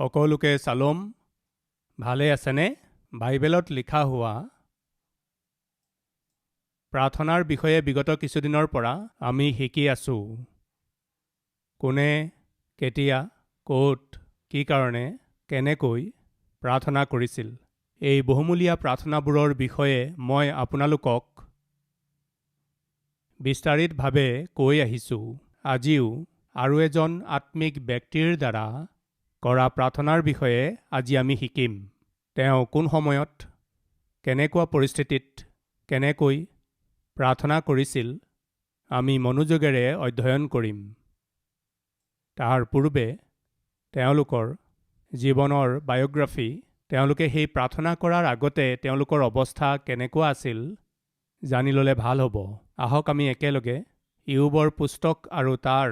সকলোকে চালোম। ভালে আছেনে? বাইবেলত লিখা হোৱা প্ৰাৰ্থনাৰ বিষয়ে বিগত কিছুদিনৰ পৰা আমি শিকি আছোঁ। কোনে, কেতিয়া, ক'ত, কি কাৰণে, কেনেকৈ প্ৰাৰ্থনা কৰিছিল। এই বহুমূলীয়া প্ৰাৰ্থনাবোৰৰ বিষয়ে মই আপোনালোকক বিস্তাৰিতভাৱে কৈ আহিছোঁ। আজিও আৰু এজন আত্মিক ব্যক্তিৰ দ্বাৰা কৰা প্ৰাৰ্থনাৰ বিষয়ে আজি আমি শিকিম। তেওঁ কোন সময়ত, কেনেকুৱা পৰিস্থিতিত, কেনেকৈ প্ৰাৰ্থনা কৰিছিল আমি মনোযোগেৰে অধ্যয়ন কৰিম। তাৰ পূৰ্বে তেওঁলোকৰ জীৱনৰ বায়োগ্ৰাফী, তেওঁলোকে সেই প্ৰাৰ্থনা কৰাৰ আগতে তেওঁলোকৰ অৱস্থা কেনেকুৱা আছিল জানি ল'লে ভাল হ'ব। আহক আমি একেলগে ইয়োবৰ পুস্তক আৰু তাৰ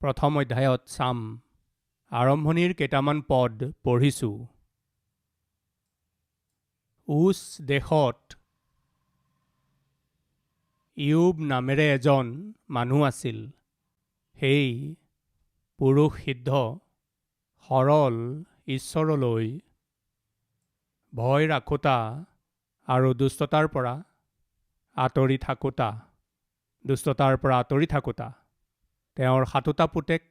প্ৰথম অধ্যায়ত চাম। আৰম্ভণিৰ কেইটামান পদ পঢ়িছোঁ। উছ দেশত ইয়োব নামেৰে এজন মানুহ আছিল। সেই পুৰুষ সিদ্ধ, সৰল, ঈশ্বৰলৈ ভয় ৰাখোতা আৰু দুষ্টতাৰ পৰা আঁতৰি থাকোতা। তেওঁৰ 7টা পুতেক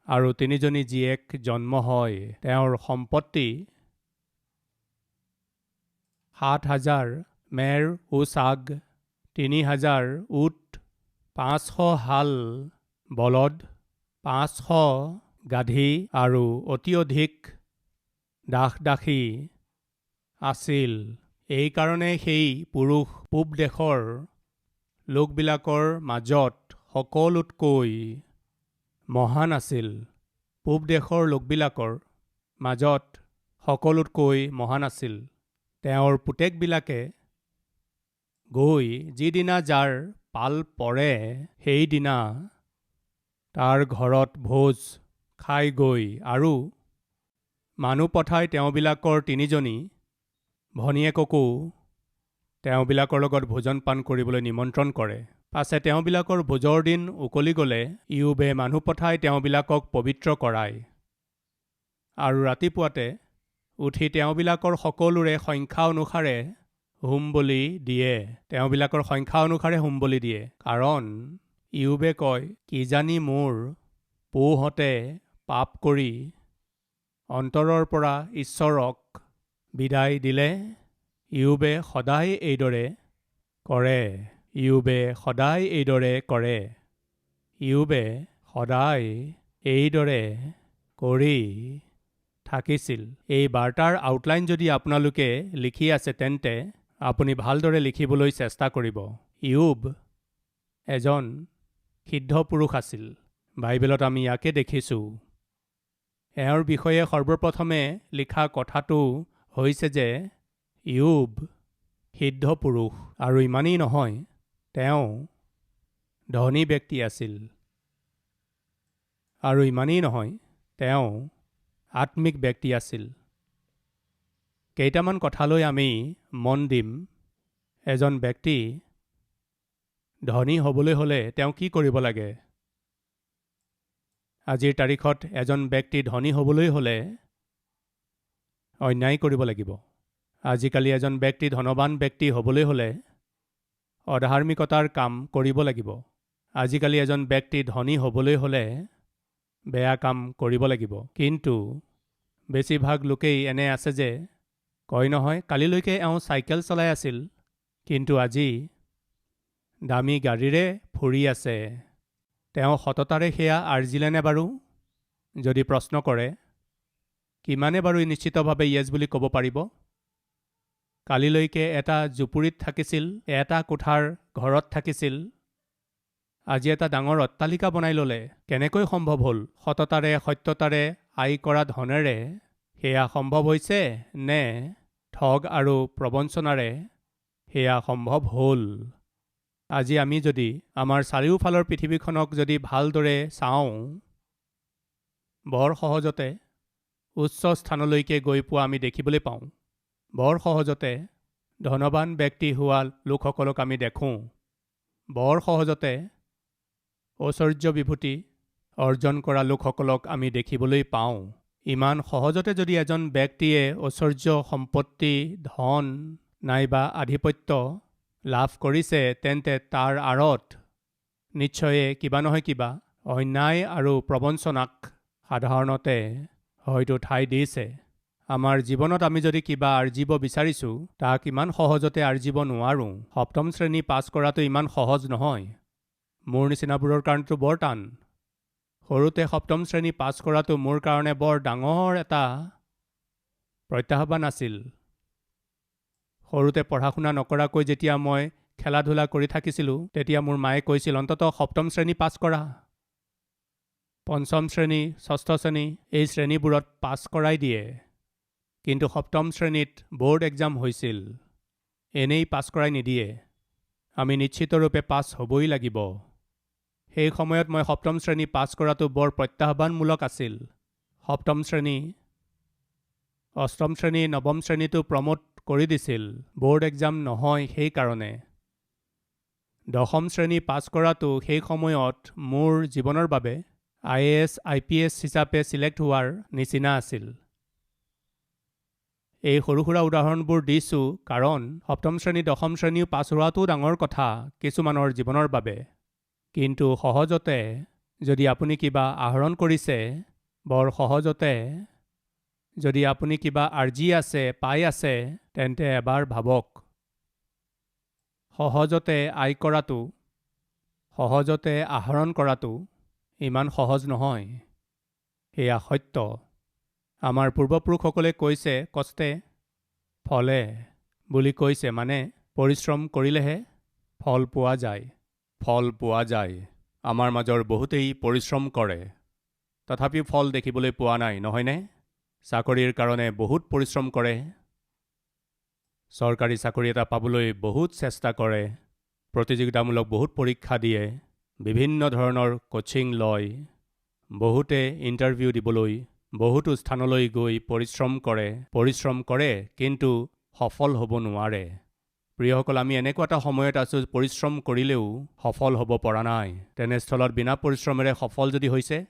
আৰু 3জনী জীয়েক জন্ম হয়। তেওঁৰ সম্পত্তি 7,000 মেৰ ও ছাগ, 3,000 উট, 500 হাল বলদ, 500 গাধী আৰু অতি অধিক দাস-দাসী আছিল। এইকাৰণে সেই পুৰুষ পূব দেশৰ লোকবিলাকৰ মাজত সকলোতকৈ মহান আছিল। পূব দেশৰ লোকবিলাকৰ মাজত সকলোতকৈ মহান আছিল। তেওঁৰ পুতেকবিলাকে গৈ যিদিনা যাৰ পাল পৰে সেইদিনা তাৰ ঘৰত ভোজ খাই গৈ আৰু মানুহ পঠাই তেওঁবিলাকৰ 3জনী ভনীয়েককো তেওঁবিলাকৰ লগত ভোজন পান কৰিবলৈ নিমন্ত্ৰণ কৰে। পাছে তেওঁবিলাকৰ ভোজৰ দিন উকলি গ'লে ইয়োবে মানুহ পঠাই তেওঁবিলাকক পবিত্ৰ কৰায় আৰু ৰাতিপুৱাতে উঠি তেওঁবিলাকৰ সকলোৰে সংখ্যা অনুসাৰে হোম বলি দিয়ে। কাৰণ ইয়োবে কয়, কিজানি মোৰ পৌহঁতে পাপ কৰি অন্তৰৰ পৰা ঈশ্বৰক বিদায় দিলে। ইয়োবে সদায় এইদৰে কৰে। ইয়োবে সদায় এইদৰে কৰি থাকিছিল। এই বাৰ্তাৰ আউটলাইন যদি আপোনালোকে লিখি আছে তেন্তে আপুনি ভালদৰে লিখিবলৈ চেষ্টা কৰিব। ইয়োব এজন সিদ্ধ পুৰুষ আছিল। বাইবেলত আমি ইয়াকে দেখিছোঁ। এওঁৰ বিষয়ে সৰ্বপ্ৰথমে লিখা কথাটো হৈছে যে ইয়োব সিদ্ধ পুৰুষ, আৰু ইমানেই নহয়, তেওঁ ধনী ব্যক্তি আছিল, আৰু ইমানেই নহয়, তেওঁ আত্মিক ব্যক্তি আছিল। কেইটামান কথালৈ আমি মন দিম। এজন ব্যক্তি ধনী হ'বলৈ হ'লে তেওঁ কি কৰিব লাগে? আজিৰ তাৰিখত এজন ব্যক্তি ধনী হ'বলৈ হ'লে অন্যায় কৰিব লাগিব। আজিকালি এজন ব্যক্তি ধনৱান ব্যক্তি হ'বলৈ হ'লে অধাৰ্মিকতাৰ কাম কৰিব লাগিব। আজিকালি এজন ব্যক্তি ধনী হ'বলৈ হ'লে বেয়া কাম কৰিব লাগিব। কিন্তু বেছিভাগ লোকেই এনে আছে যে কয় নহয়, কালিলৈকে এওঁ চাইকেল চলাই আছিল, কিন্তু আজি দামী গাড়ীৰে ফুৰি আছে। তেওঁ সততাৰে সেয়া আৰ্জিলেনে বাৰু? যদি প্ৰশ্ন কৰে, কিমানে বাৰু নিশ্চিতভাৱে ইয়েছ বুলি ক'ব পাৰিব? কালিলৈকে এটা জুপুৰিত থাকিছিল, এটা কোঠাৰ ঘৰত থাকিছিল, আজি এটা ডাঙৰ অট্টালিকা বনাই ল'লে। কেনেকৈ সম্ভৱ হ'ল? সততাৰে, সত্যতাৰে আয় কৰা ধনেৰে সেয়া সম্ভৱ হৈছে নে ঠগ আৰু প্ৰবঞ্চনাৰে সেয়া সম্ভৱ হ'ল? আজি আমি যদি আমাৰ চাৰিওফালৰ পৃথিৱীখনক যদি ভালদৰে চাওঁ, বৰ সহজতে উচ্চ স্থানলৈকে গৈ পোৱা আমি দেখিবলৈ পাওঁ। বৰ সহজতে ধনৱান ব্যক্তি হোৱা লোকসকলক আমি দেখোঁ। বৰ সহজতে ঐশ্বৰ্য বিভূতি অৰ্জন কৰা লোকসকলক আমি দেখিবলৈ পাওঁ। ইমান সহজতে যদি এজন ব্যক্তিয়ে ঐশ্বৰ্য, সম্পত্তি, ধন নাইবা আধিপত্য লাভ কৰিছে, তেন্তে তাৰ আঁৰত নিশ্চয়ে কিবা নহয় কিবা অন্যায় আৰু প্ৰবঞ্চনাক সাধাৰণতে হয়তো ঠাই দিছে। আমাৰ জীৱনত আমি যদি কিবা আৰ্জিব বিচাৰিছোঁ, তাক ইমান সহজতে আৰ্জিব নোৱাৰোঁ। সপ্তম শ্ৰেণী পাছ কৰাটো ইমান সহজ নহয়। মোৰ নিচিনাবোৰৰ কাৰণেতো বৰ টান। সৰুতে সপ্তম শ্ৰেণী পাছ কৰাটো মোৰ কাৰণে বৰ ডাঙৰ এটা প্ৰত্যাহ্বান আছিল। সৰুতে পঢ়া শুনা নকৰাকৈ যেতিয়া মই খেলা ধূলা কৰি থাকিছিলোঁ, তেতিয়া মোৰ মায়ে কৈছিল, অন্ততঃ সপ্তম শ্ৰেণী পাছ কৰা। পঞ্চম শ্ৰেণী, ষষ্ঠ শ্ৰেণী এই শ্ৰেণীবোৰত পাছ কৰাই দিয়ে। কিন্তু সপ্তম শ্ৰেণীত বোৰ্ড এক্সাম হৈছিল। এনেই পাছ কৰাই নিদিয়ে। আমি নিশ্চিতৰূপে পাছ হ'বই লাগিব। সেই সময়ত মই সপ্তম শ্ৰেণী পাছ কৰাটো বৰ প্ৰত্যাহ্বানমূলক আছিল। সপ্তম শ্ৰেণী, অষ্টম শ্ৰেণী, নৱম শ্ৰেণীটো প্ৰমোট কৰি দিছিল। বোৰ্ড এক্সাম নহয় সেইকাৰণে। দশম শ্ৰেণী পাছ কৰাটো সেই সময়ত মোৰ জীৱনৰ বাবে IAS, IPS হিচাপে ছিলেক্ট হোৱাৰ নিচিনা আছিল। এই সৰু সুৰা উদাহৰণবোৰ দিছোঁ কাৰণ সপ্তম শ্ৰেণী, দশম শ্ৰেণীও পাছ হোৱাটো ডাঙৰ কথা কিছুমানৰ জীৱনৰ বাবে। কিন্তু সহজতে যদি আপুনি কিবা আহৰণ কৰিছে, বৰ সহজতে যদি আপুনি কিবা আৰ্জি আছে, পাই আছে, তেন্তে এবাৰ ভাবক। সহজতে আয় কৰাটো, সহজতে আহৰণ কৰাটো ইমান সহজ নহয়। সেয়া সত্য। আমাৰ পূৰ্বপুৰুষসকলে কৈছে, কষ্টে ফলে বুলি কৈছে, মানে পৰিশ্ৰম কৰিলেহে ফল পোৱা যায়। ফল পোৱা যায়। আমাৰ মাজৰ বহুতেই পৰিশ্ৰম কৰে, তথাপিও ফল দেখিবলৈ পোৱা নাই, নহয়নে? চাকৰিৰ কাৰণে বহুত পৰিশ্ৰম কৰে। চৰকাৰী চাকৰি এটা পাবলৈ বহুত চেষ্টা কৰে। প্ৰতিযোগিতামূলক বহুত পৰীক্ষা দিয়ে। বিভিন্ন ধৰণৰ কোচিং লয়। বহুতে ইণ্টাৰভিউ দিবলৈ বহুতো স্থানলৈ গৈ পৰিশ্ৰম কৰে, কিন্তু সফল হ'ব নোৱাৰে। প্ৰিয়সকল, আমি এনেকুৱা এটা সময়ত আছোঁ, পৰিশ্ৰম কৰিলেও সফল হ'ব পৰা নাই। তেনেস্থলত বিনা পৰিশ্ৰমেৰে সফল যদি হৈছে,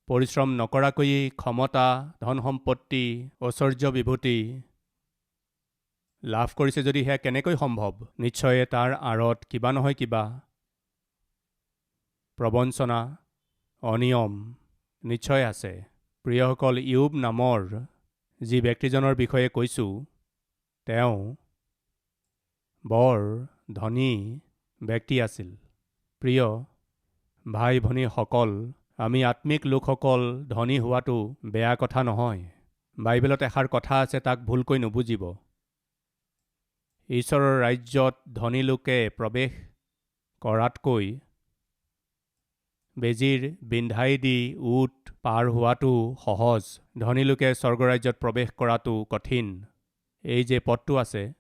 পৰিশ্ৰম নকৰাকৈয়ে ক্ষমতা, ধন সম্পত্তি, ঐশ্বৰ্য বিভূতি লাভ কৰিছে যদি, সেয়া কেনেকৈ সম্ভৱ? নিশ্চয় তাৰ আঁৰত কিবা নহয় কিবা প্ৰবঞ্চনা, অনিয়ম নিশ্চয় আছে। প্ৰিয়সকল, ইয়ুব নামৰ যি ব্যক্তিজনৰ বিষয়ে কৈছোঁ, তেওঁ বৰ ধনী ব্যক্তি আছিল। প্ৰিয় ভাই ভনীসকল, আমি আত্মিক লোকসকল ধনী হোৱাটো বেয়া কথা নহয়। বাইবেলত এষাৰ কথা আছে, তাক ভুলকৈ নুবুজিব। ঈশ্বৰৰ ৰাজ্যত ধনী লোকে প্ৰৱেশ কৰাতকৈ বেজীৰ বিন্ধাই দি উট পাৰ হোৱাটো সহজ। ধনী লোকে স্বৰ্গৰাজ্যত প্ৰৱেশ কৰাটো কঠিন। এই যে পদটো আছে,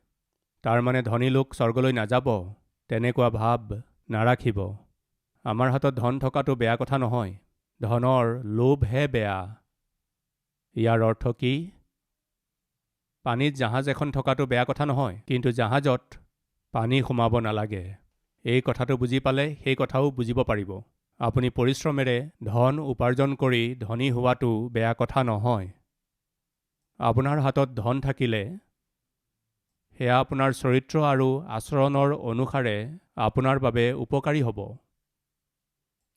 তাৰ মানে ধনী লোক স্বৰ্গলৈ নাযাব, তেনেকুৱা ভাৱ নাৰাখিব। আমাৰ হাতত ধন থকাটো বেয়া কথা নহয়। ধনৰ লোভহে বেয়া। ইয়াৰ অৰ্থ কি? পানীত জাহাজ এখন থকাটো বেয়া কথা নহয়, কিন্তু জাহাজত পানী সোমাব নালাগে। এই কথাটো বুজি পালে সেই কথাও বুজিব পাৰিব। আপুনি পৰিশ্ৰমেৰে ধন উপাৰ্জন কৰি ধনী হোৱাটো বেয়া কথা নহয়। আপোনাৰ হাতত ধন থাকিলে সেয়া আপোনাৰ চৰিত্ৰ আৰু আচৰণৰ অনুসাৰে আপোনাৰ বাবে উপকাৰী হ'ব।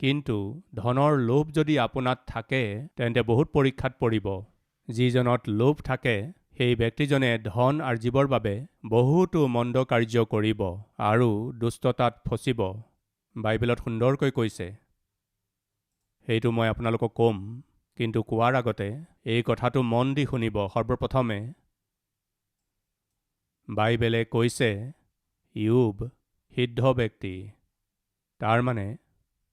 কিন্তু ধনৰ লোভ যদি আপোনাত থাকে, তেন্তে বহুত পৰীক্ষাত পৰিব। যিজনত লোভ থাকে, সেই ব্যক্তিজনে ধন আৰ্জিবৰ বাবে বহুতো মন্দ কাৰ্য কৰিব আৰু দুষ্টতাত ফচিব। বাইবেলত সুন্দৰকৈ কৈছে। সেইটো মই আপোনালোকক ক'ম, কিন্তু কোৱাৰ আগতে এই কথাটো মন দি শুনিব। সৰ্বপ্ৰথমে বাইবেলে কৈছে ইয়ুব সিদ্ধ ব্যক্তি। তাৰ মানে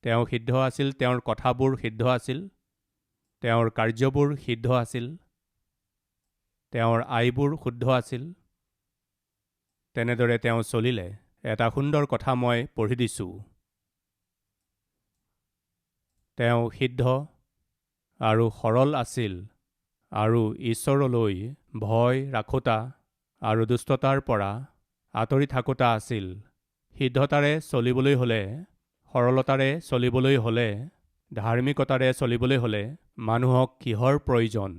তেওঁ সিদ্ধ আছিল, তেওঁৰ কথাবোৰ সিদ্ধ আছিল, তেওঁৰ কাৰ্যবোৰ সিদ্ধ আছিল, তেওঁৰ আইবোৰ শুদ্ধ আছিল। তেনেদৰে তেওঁ চলিলে। এটা সুন্দৰ কথা মই পঢ়ি দিছোঁ। তেওঁ সিদ্ধ আৰু সৰল আছিল আৰু ঈশ্বৰলৈ ভয় ৰাখোতা আৰু দুষ্টতাৰ পৰা আঁতৰি থাকোতা আছিল। সিদ্ধতাৰে চলিবলৈ হ'লে, সৰলতাৰে চলিবলৈ হ'লে ধাৰ্মিকতাৰে চলিবলৈ হ'লে মানুহক কিহৰ প্ৰয়োজন?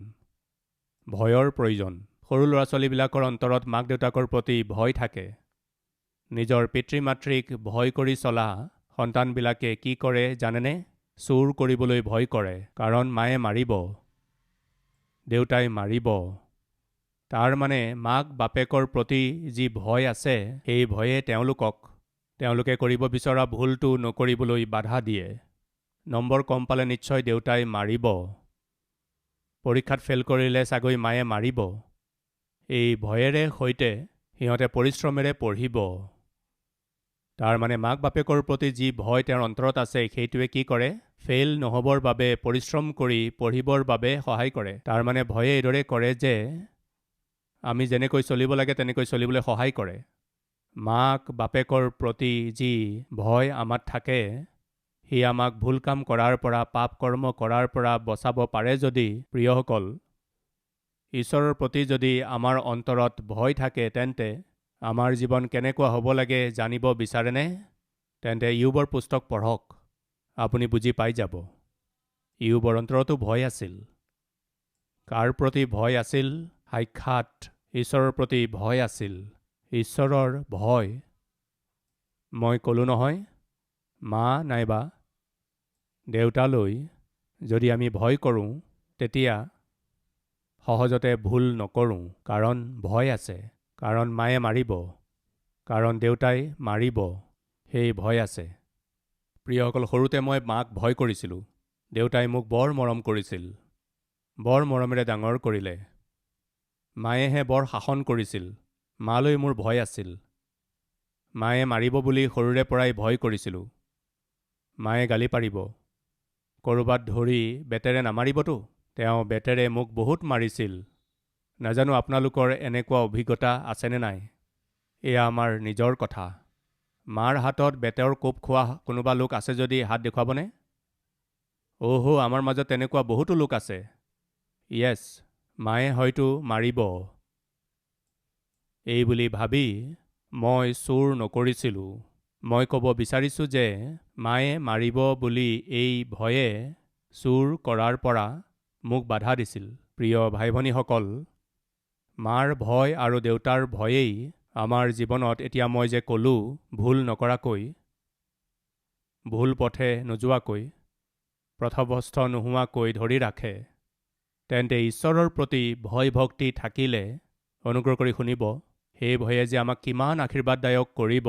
ভয়ৰ প্ৰয়োজন। সৰু ল'ৰা ছোৱালীবিলাকৰ অন্তৰত মাক দেউতাকৰ প্ৰতি ভয় থাকে। নিজৰ পিতৃ মাতৃক ভয় কৰি চলা সন্তানবিলাকে কি কৰে জানেনে? চুৰ কৰিবলৈ ভয় কৰে, কাৰণ মায়ে মাৰিব, দেউতাই মাৰিব। তাৰ মানে মাক বাপেকৰ প্ৰতি যি ভয় আছে, সেই ভয়ে তেওঁলোকে কৰিব বিচৰা ভুলটো নকৰিবলৈ বাধা দিয়ে। নম্বৰ কম পালে নিশ্চয় দেউতাই মাৰিব। পৰীক্ষাত ফেইল কৰিলে চাগৈ মায়ে মাৰিব। এই ভয়েৰে সৈতে সিহঁতে পৰিশ্ৰমেৰে পঢ়িব। তাৰ মানে মাক বাপেকৰ প্ৰতি যি ভয় তেওঁৰ অন্তৰত আছে, সেইটোৱে কি কৰে? ফেইল নহ'বৰ বাবে পৰিশ্ৰম কৰি পঢ়িবৰ বাবে সহায় কৰে। তাৰ মানে ভয়ে এইদৰে কৰে যে আমি যেনেকৈ চলিব লাগে তেনেকৈ চলিবলৈ সহায় কৰে। মাক বাপেকৰ প্ৰতি যি ভয় আমাত থাকে, সি আমাক ভুল কাম কৰাৰ পৰা, পাপ কৰ্ম কৰাৰ পৰা বচাব পাৰে যদি, প্ৰিয়সকল, ঈশ্বৰৰ প্ৰতি যদি আমাৰ অন্তৰত ভয় থাকে, তেন্তে আমাৰ জীৱন কেনেকুৱা হ'ব লাগে জানিব বিচাৰেনে? তেন্তে ইয়োবৰ পুস্তক পঢ়ক, আপুনি বুজি পাই যাব। ইয়োবৰ অন্তৰতো ভয় আছিল। কাৰ প্ৰতি ভয় আছিল? সাক্ষাৎ ঈশ্বৰৰ প্ৰতি ভয় আছিল। ঈশ্বৰৰ ভয়। মই ক'লোঁ নহয়, মা নাইবা দেউতালৈ যদি আমি ভয় কৰোঁ, তেতিয়া সহজতে ভুল নকৰোঁ, কাৰণ ভয় আছে। কাৰণ মায়ে মাৰিব, কাৰণ দেউতাই মাৰিব, সেই ভয় আছে। প্ৰিয়সকল, সৰুতে মই মাক ভয় কৰিছিলোঁ। দেউতাই মোক বৰ মৰম কৰিছিল, বৰ মৰমেৰে ডাঙৰ কৰিলে। মায়েহে বৰ শাসন কৰিছিল। মালৈ মোৰ ভয় আছিল। মায়ে মাৰিব বুলি সৰুৰে পৰাই ভয় কৰিছিলোঁ। মায়ে গালি পাৰিব, ক'ৰবাত ধৰি বেতেৰে নামাৰিবতো। তেওঁ বেতেৰে মোক বহুত মাৰিছিল। নাজানো আপোনালোকৰ এনেকুৱা অভিজ্ঞতা আছেনে নাই? এয়া আমাৰ নিজৰ কথা। মাৰ হাতত বেতৰ কোব খোৱা কোনোবা লোক আছে যদি হাত দেখুৱাবনে? আমাৰ মাজত তেনেকুৱা বহুতো লোক আছে। য়েছ, মায়ে হয়তো মাৰিব। এই বুলি ভাবি মই চুৰ নকৰিছিলোঁ। মই ক'ব বিচাৰিছোঁ যে মায়ে মাৰিব বুলি এই ভয়ে চুৰ কৰাৰ পৰা মোক বাধা দিছিল। প্ৰিয় ভাই ভনীসকল, মাৰ ভয় আৰু দেউতাৰ ভয়েই আমাৰ জীৱনত এতিয়া মই যে ক'লোঁ, ভুল নকৰাকৈ, ভুল পথে নোযোৱাকৈ, পথভ্ৰষ্ট নোহোৱাকৈ ধৰি ৰাখে। তেন্তে ঈশ্বৰৰ প্ৰতি ভয় ভক্তি থাকিলে, অনুগ্ৰহ কৰি শুনিব, সেই ভয়ে যে আমাক কিমান আশীৰ্বাদদায়ক কৰিব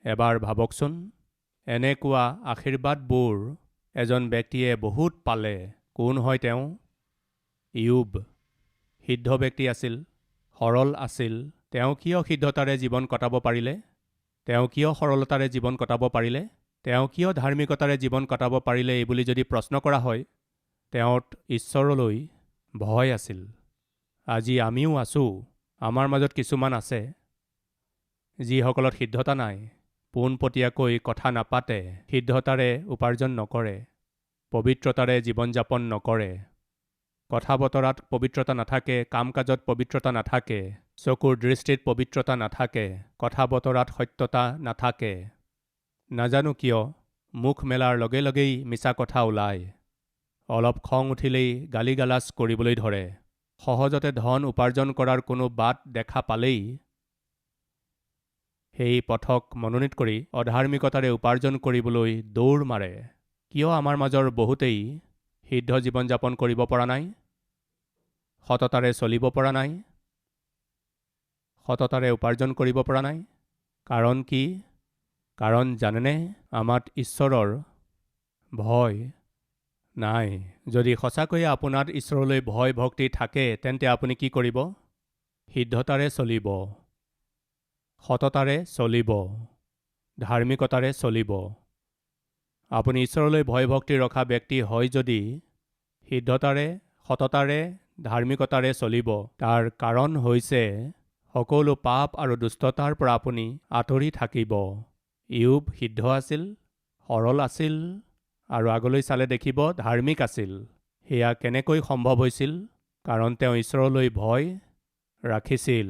এবাৰ ভাবকচোন। এনেকুৱা আশীৰ্বাদবোৰ এজন ব্যক্তিয়ে বহুত পালে। কোন হয় তেওঁ? ইয়োব। সিদ্ধ ব্যক্তি আছিল, সৰল আছিল। তেওঁ কিয় সিদ্ধতাৰে জীৱন কটাব পাৰিলে? তেওঁ কিয় সৰলতাৰে জীৱন কটাব পাৰিলে? তেওঁ কিয় ধাৰ্মিকতাৰে জীৱন কটাব পাৰিলে? এইবুলি যদি প্ৰশ্ন কৰা হয়, তেওঁত ঈশ্বৰলৈ ভয় আছিল। আজি আমিও আছোঁ। আমাৰ মাজত কিছুমান আছে, যিসকলত সিদ্ধতা নাই, পোনপটীয়াকৈ কথা নাপাতে, সিদ্ধতাৰে উপাৰ্জন নকৰে, পবিত্ৰতাৰে জীৱন যাপন নকৰে। কথা বতৰাত পবিত্ৰতা নাথাকে, কাম কাজত পবিত্ৰতা নাথাকে, চকুৰ দৃষ্টিত পবিত্ৰতা নাথাকে, কথা বতৰাত সত্যতা নাথাকে। নাজানো কিয় মুখ মেলাৰ লগে লগেই মিছা কথা ওলায়। অলপ খং উঠিলেই গালি গালাজ কৰিবলৈ ধৰে। সহজতে ধন উপাৰ্জন কৰাৰ কোনো বাট দেখা পালেই সেই পথক মনোনীত কৰি অধাৰ্মিকতাৰে উপাৰ্জন কৰিবলৈ দৌৰ মাৰে। কিয় আমাৰ মাজৰ বহুতেই সিদ্ধ জীৱন যাপন কৰিব পৰা নাই? সততাৰে চলিব পৰা নাই? সততাৰে উপাৰ্জন কৰিব পৰা নাই? কাৰণ কি? কাৰণ জানেনে, আমাত ঈশ্বৰৰ ভয় নাই। যদি সঁচাকৈয়ে আপোনাত ঈশ্বৰলৈ ভয় ভক্তি থাকে, তেন্তে আপুনি কি কৰিব? সিদ্ধতাৰে চলিব, সততাৰে চলিব, ধাৰ্মিকতাৰে চলিব। আপুনি ঈশ্বৰলৈ ভয় ভক্তি ৰখা ব্যক্তি হয় যদি সিদ্ধতাৰে, সততাৰে, ধাৰ্মিকতাৰে চলিব। তাৰ কাৰণ হৈছে সকলো পাপ আৰু দুষ্টতাৰ পৰা আপুনি আঁতৰি থাকিব। ইয়োব সিদ্ধ আছিল, সৰল আছিল আৰু আগলৈ চালে দেখিব ধাৰ্মিক আছিল। সেয়া কেনেকৈ সম্ভৱ হৈছিল? কাৰণ তেওঁ ঈশ্বৰলৈ ভয় ৰাখিছিল।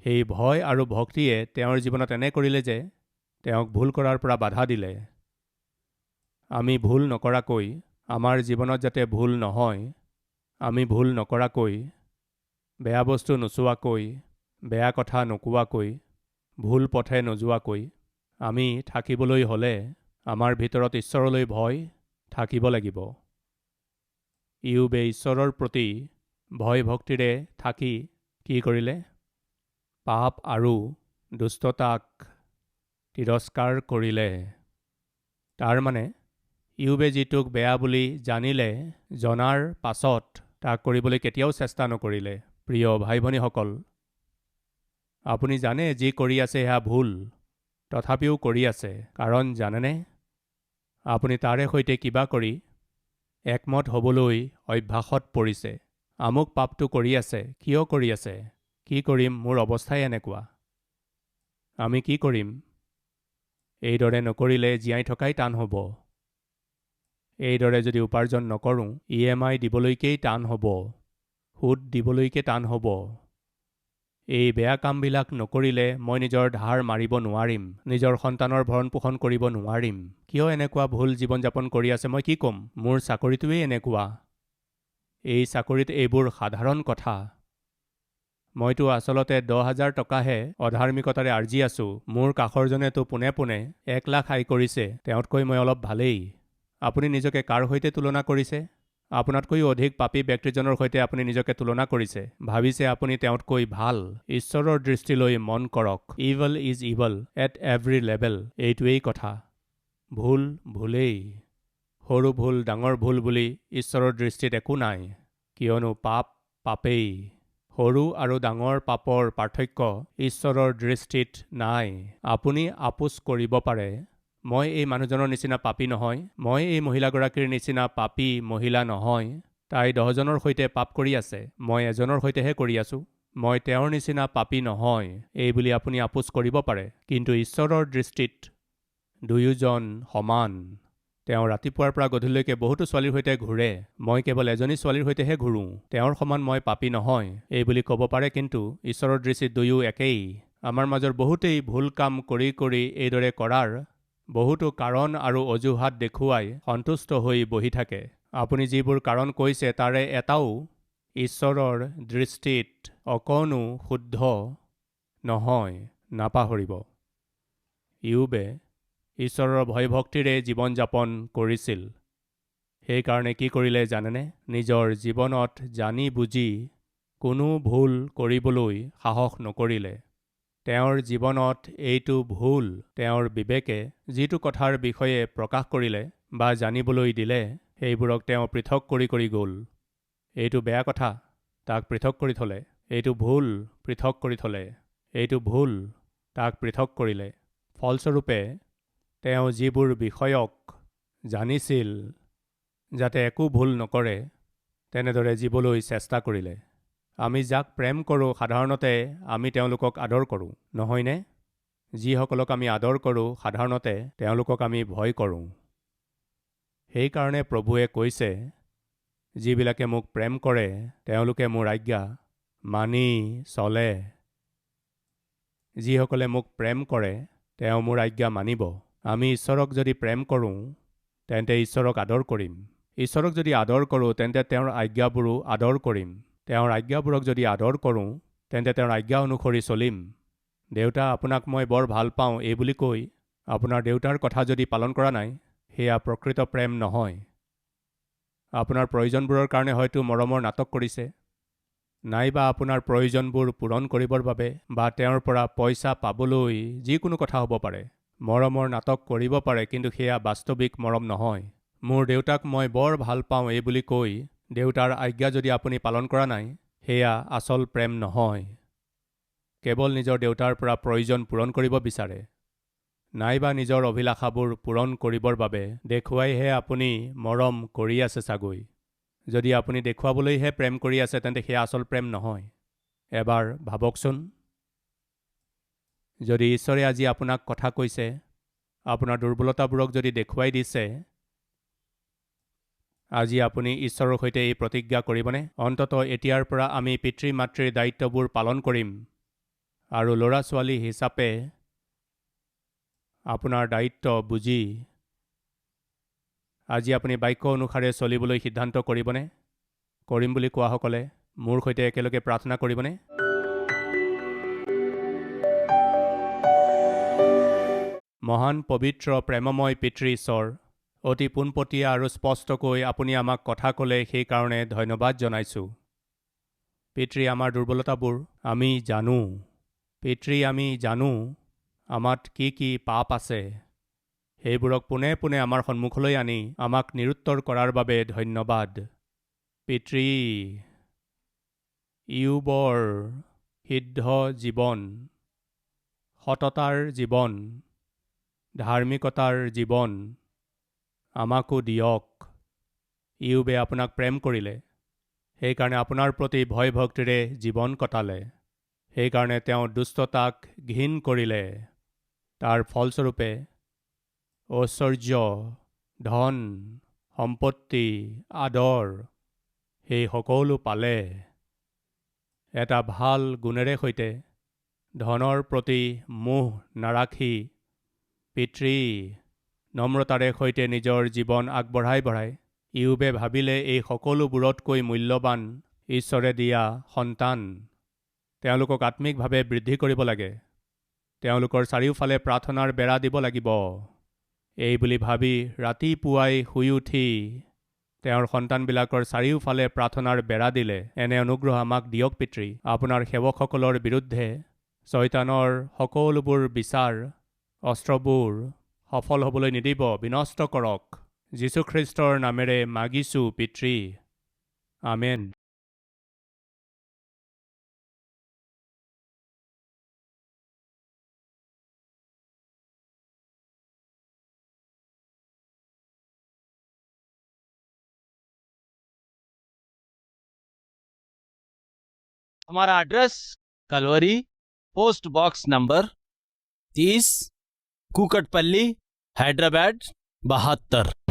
সেই ভয় আৰু ভক্তিয়ে তেওঁৰ জীৱনত এনে কৰিলে যে তেওঁক ভুল কৰাৰ পৰা বাধা দিলে। আমি ভুল নকৰাকৈ আমাৰ জীৱনত যাতে ভুল নহয়, আমি ভুল নকৰাকৈ, বেয়া বস্তু নোচোৱাকৈ, বেয়া কথা নোকোৱাকৈ, ভুল পথে নোযোৱাকৈ আমি থাকিবলৈ হ'লে আমাৰ ভিতৰত ঈশ্বৰলৈ ভয় থাকিব লাগিব। ইয়োবে ঈশ্বৰৰ প্ৰতি ভয় ভক্তিৰে থাকি কি কৰিলে? পাপ আৰু দুষ্টতাক তিৰস্কাৰ কৰিলে। তাৰ মানে ইয়োবে যিটোক বেয়া বুলি জানিলে, জনাৰ পাছত তাক কৰিবলৈ কেতিয়াও চেষ্টা নকৰিলে। প্ৰিয় ভাই ভনীসকল, আপুনি জানে যি কৰি আছে সেয়া ভুল, তথাপিও কৰি আছে। কাৰণ জানেনে, আপুনি তাৰে সৈতে কিবা কৰি একমত হ'বলৈ অভ্যাসত পৰিছে। আমুক পাপটো কৰি আছে, কিয় কৰি আছে? কি কৰিম, মোৰ অৱস্থাই এনেকুৱা। আমি কি কৰিম? এইদৰে নকৰিলে জীয়াই থকাই টান হ'ব। এইদৰে যদি উপাৰ্জন নকৰোঁ, EMI দিবলৈকেই টান হ'ব, সুদ দিবলৈকে টান হ'ব। এই বেয়া কামবিলাক নকৰিলে মই নিজৰ ধাৰ মাৰিব নোৱাৰিম, নিজৰ সন্তানৰ ভৰণ পোষণ কৰিব নোৱাৰিম। কিয় এনেকুৱা ভুল জীৱন যাপন কৰি আছে মই কি ক'ম? মোৰ চাকৰিটোৱেই এনেকুৱা। এই চাকৰিত এইবোৰ সাধাৰণ কথা। মইতো আচলতে 10,000 টকাহে অধাৰ্মিকতাৰে আৰ্জি আছোঁ। মোৰ কাষৰজনেতো পোনে পোনে 1 লাখ আয় কৰিছে, তেওঁতকৈ মই অলপ ভালেই। আপুনি নিজকে কাৰ সৈতে তুলনা কৰিছে? আপোনাতকৈও অধিক পাপী ব্যক্তিজনৰ সৈতে আপুনি নিজকে তুলনা কৰিছে। ভাবিছে আপুনি তেওঁতকৈ ভাল। ঈশ্বৰৰ দৃষ্টিলৈ মন কৰক। Evil is evil at every level. এইটোৱেই কথা। ভুল ভুলেই। সৰু ভুল ডাঙৰ ভুল বুলি ঈশ্বৰৰ দৃষ্টিত একো নাই, কিয়নো পাপ পাপেই। সৰু আৰু ডাঙৰ পাপৰ পাৰ্থক্য ঈশ্বৰৰ দৃষ্টিত নাই। আপুনি আপোচ কৰিব পাৰে, মই এই মানুহজনৰ নিচিনা পাপী নহয়, মই এই মহিলাগৰাকীৰ নিচিনা পাপী মহিলা নহয়, তাই 10জনৰ সৈতে পাপ কৰি আছে, মই এজনৰ সৈতেহে কৰি আছোঁ, মই তেওঁৰ নিচিনা পাপী নহয়, এই বুলি আপুনি আপোচ কৰিব পাৰে। কিন্তু ঈশ্বৰৰ দৃষ্টিত দুয়োজন সমান। তেওঁ ৰাতিপুৱাৰ পৰা গধূলিলৈকে বহুতো ছোৱালীৰ সৈতে ঘূৰে, মই কেৱল এজনী ছোৱালীৰ সৈতেহে ঘূৰোঁ, তেওঁৰ সমান মই পাপী নহয়, এই বুলি ক'ব পাৰে। কিন্তু ঈশ্বৰৰ দৃষ্টিত দুয়ো একেই। আমাৰ মাজৰ বহুতেই ভুল কাম কৰি কৰি এইদৰে কৰাৰ বহুতো কাৰণ আৰু অজুহাত দেখুৱাই সন্তুষ্ট হৈ বহি থাকে। আপুনি যিবোৰ কাৰণ কৈছে তাৰে এটাও ঈশ্বৰৰ দৃষ্টিত অকণো শুদ্ধ নহয়, নাপাহৰিব। ইয়োবে ঈশ্বৰৰ ভয় ভক্তিৰে জীৱন যাপন কৰিছিল। সেইকাৰণে কি কৰিলে জানেনে? নিজৰ জীৱনত জানি বুজি কোনো ভুল কৰিবলৈ সাহস নকৰিলে। তেওঁৰ জীৱনত এইটো ভুল তেওঁৰ বিবেকে যিটো কথাৰ বিষয়ে প্ৰকাশ কৰিলে বা জানিবলৈ দিলে, সেইবোৰক তেওঁ পৃথক কৰি কৰি গ'ল। এইটো বেয়া কথা, তাক পৃথক কৰি থ'লে। এইটো ভুল, পৃথক কৰি থ'লে। এইটো ভুল, তাক পৃথক কৰিলে। ফলস্বৰূপে তেওঁ যিবোৰ বিষয়ক জানিছিল যাতে একো ভুল নকৰে, তেনেদৰে জীবলৈ চেষ্টা কৰিলে। আমি যাক প্ৰেম কৰোঁ সাধাৰণতে আমি তেওঁলোকক আদৰ কৰোঁ, নহয়নে? যিসকলক আমি আদৰ কৰোঁ সাধাৰণতে তেওঁলোকক আমি ভয় কৰোঁ। সেইকাৰণে প্ৰভুৱে কৈছে, যিবিলাকে মোক প্ৰেম কৰে তেওঁলোকে মোৰ আজ্ঞা মানি চলে। যিসকলে মোক প্ৰেম কৰে তেওঁ মোৰ আজ্ঞা মানিব। আমি ঈশ্বৰক যদি প্ৰেম কৰোঁ তেন্তে ঈশ্বৰক আদৰ কৰিম। ঈশ্বৰক যদি আদৰ কৰোঁ তেন্তে তেওঁৰ আজ্ঞাবোৰো আদৰ কৰিম। তেওঁৰ আজ্ঞাবোৰক যদি আদৰ কৰোঁ তেন্তে তেওঁৰ আজ্ঞা অনুসৰি চলিম। দেউতা, আপোনাক মই বৰ ভাল পাওঁ এই বুলি কৈ আপোনাৰ দেউতাৰ কথা যদি পালন কৰা নাই, সেয়া প্ৰকৃত প্ৰেম নহয়। আপোনাৰ প্ৰয়োজনবোৰৰ কাৰণে হয়তো মৰমৰ নাটক কৰিছে, নাইবা আপোনাৰ প্ৰয়োজনবোৰ পূৰণ কৰিবৰ বাবে বা তেওঁৰ পৰা পইচা পাবলৈ যিকোনো কথা হ'ব পাৰে। মৰমৰ নাটক কৰিব পাৰে, কিন্তু সেয়া বাস্তৱিক মৰম নহয়। মোৰ দেউতাক মই বৰ ভাল পাওঁ এই বুলি কৈ দেউতাৰ আজ্ঞা যদি আপুনি পালন কৰা নাই, সেয়া আচল প্ৰেম নহয়। কেৱল নিজৰ দেউতাৰ পৰা প্ৰয়োজন পূৰণ কৰিব বিচাৰে, নাইবা নিজৰ অভিলাষাবোৰ পূৰণ কৰিবৰ বাবে দেখুৱাইহে আপুনি মৰম কৰি আছে চাগৈ। যদি আপুনি দেখুৱাবলৈহে প্ৰেম কৰি আছে তেন্তে সেয়া আচল প্ৰেম নহয়। এবাৰ ভাবকচোন, যদি ঈশ্বৰে আজি আপোনাক কথা কৈছে, আপোনাৰ দুৰ্বলতাবোৰক যদি দেখুৱাই দিছে, আজি আপুনি ঈশ্বৰৰ সৈতে এই প্ৰতিজ্ঞা কৰিবনে? অন্ততঃ এতিয়াৰ পৰা আমি পিতৃ মাতৃৰ দায়িত্ববোৰ পালন কৰিম আৰু ল'ৰা ছোৱালী হিচাপে আপোনাৰ দায়িত্ব বুজি আজি আপুনি বাক্য অনুসাৰে চলিবলৈ সিদ্ধান্ত কৰিবনে? কৰিম বুলি কোৱাসকলে মোৰ সৈতে একেলগে প্ৰাৰ্থনা কৰিবনে? মহান পবিত্ৰ প্ৰেমময় পিতৃ ঈশ্বৰ, অতি পোনপটীয়া আৰু স্পষ্টকৈ আপুনি আমাক কথা ক'লে সেইকাৰণে ধন্যবাদ জনাইছোঁ। পিতৃ, আমাৰ দুৰ্বলতাবোৰ আমি জানো। পিতৃ, আমি জানো আমাত কি কি পাপ আছে। সেইবোৰক পোনে পোনে আমাৰ সন্মুখলৈ আনি আমাক নিৰুত্তৰ কৰাৰ বাবে ধন্যবাদ। পিতৃ, ইয়োবৰ সিদ্ধ জীৱন, সততাৰ জীৱন, ধাৰ্মিকতাৰ জীৱন আমাকো দিয়ক। ইয়োবে আপোনাক প্ৰেম কৰিলে, সেইকাৰণে আপোনাৰ প্ৰতি ভয় ভক্তিৰে জীৱন কটালে। সেইকাৰণে তেওঁ দুষ্টতাক ঘিণ কৰিলে। তাৰ ফলস্বৰূপে ঐশ্বৰ্য, ধন, সম্পত্তি, আদৰ সেই সকলো পালে। এটা ভাল গুণেৰে সৈতে ধনৰ প্ৰতি মোহ নাৰাখি পিতৃ নম্ৰতাৰে সৈতে নিজৰ জীৱন আগবঢ়াই ইয়োবে ভাবিলে এই সকলোবোৰতকৈ মূল্যৱান ঈশ্বৰে দিয়া সন্তান। তেওঁলোকক আত্মিকভাৱে বৃদ্ধি কৰিব লাগে। তেওঁলোকৰ চাৰিওফালে প্ৰাৰ্থনাৰ বেৰা দিব লাগিব। এই বুলি ভাবি ৰাতিপুৱাই শুই উঠি তেওঁৰ সন্তানবিলাকৰ চাৰিওফালে প্ৰাৰ্থনাৰ বেৰা দিলে। এনে অনুগ্ৰহ আমাক দিয়ক পিতৃ। আপোনাৰ সেৱকসকলৰ বিৰুদ্ধে শয়তানৰ সকলোবোৰ বিচাৰ অস্ত্ৰবোৰ সফল হ'বলৈ নিদিব, বিনষ্ট কৰক। যীশুখ্ৰীষ্টৰ নামেৰে মাগিছোঁ পিতৃ, আমেন। हमारा address Calvary, post box number 30, Kukatpally, Hyderabad 72।